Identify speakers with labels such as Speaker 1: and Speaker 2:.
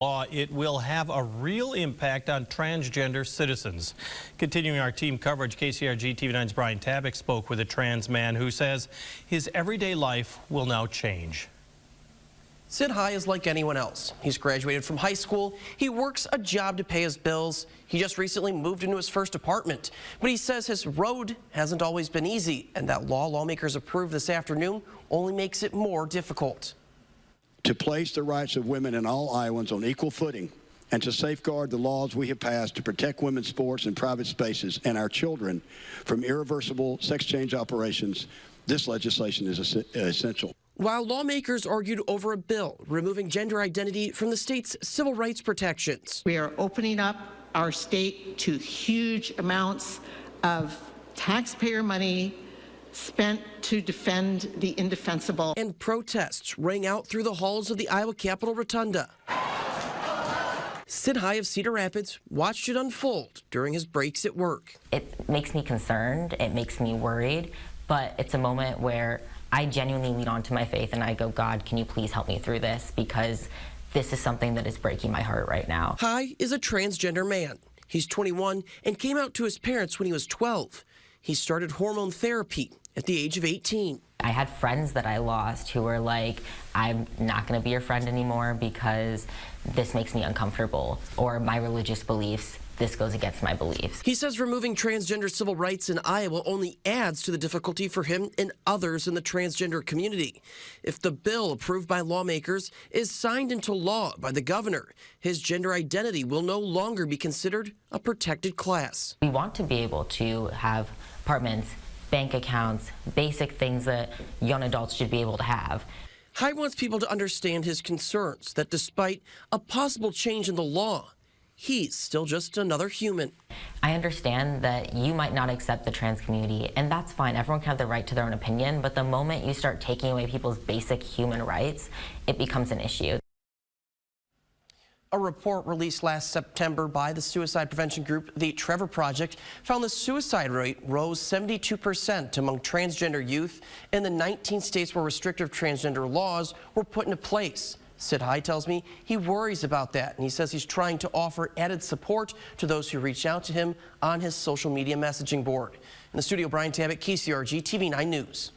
Speaker 1: Law, it will have a real impact on transgender citizens. Continuing our team coverage, KCRG TV9's Brian Tabak spoke with a trans man who says his everyday life will now change.
Speaker 2: Sid High is like anyone else. He's graduated from high school. He works a job to pay his bills. He just recently moved into his first apartment. But he says his road hasn't always been easy, and that lawmakers approved this afternoon only makes it more difficult.
Speaker 3: To place the rights of women in all Iowans on equal footing and to safeguard the laws we have passed to protect women's sports and private spaces and our children from irreversible sex change operations, this legislation is essential.
Speaker 2: While lawmakers argued over a bill removing gender identity from the state's civil rights protections.
Speaker 4: We are opening up our state to huge amounts of taxpayer money spent to defend the indefensible.
Speaker 2: And protests rang out through the halls of the Iowa Capitol Rotunda. Sid High of Cedar Rapids watched it unfold during his breaks at work.
Speaker 5: It makes me concerned, it makes me worried, but it's a moment where I genuinely lean onto my faith and I go, God, can you please help me through this? Because this is something that is breaking my heart right now.
Speaker 2: High is a transgender man. He's 21 and came out to his parents when he was 12. He started hormone therapy at the age of 18.
Speaker 5: I had friends that I lost who were like, I'm not going to be your friend anymore because this makes me uncomfortable, or my religious beliefs, this goes against my beliefs.
Speaker 2: He says removing transgender civil rights in Iowa only adds to the difficulty for him and others in the transgender community. If the bill approved by lawmakers is signed into law by the governor, his gender identity will no longer be considered a protected class.
Speaker 5: We want to be able to have apartments, bank accounts, basic things that young adults should be able to have.
Speaker 2: High wants people to understand his concerns that despite a possible change in the law, he's still just another human.
Speaker 5: I understand that you might not accept the trans community, and that's fine. Everyone can have the right to their own opinion, but the moment you start taking away people's basic human rights, it becomes an issue.
Speaker 2: A report released last September by the suicide prevention group, the Trevor Project, found the suicide rate rose 72% among transgender youth in the 19 states where restrictive transgender laws were put into place. Sid High tells me he worries about that, and he says he's trying to offer added support to those who reach out to him on his social media messaging board. In the studio, Brian Tabak, KCRG TV9 News.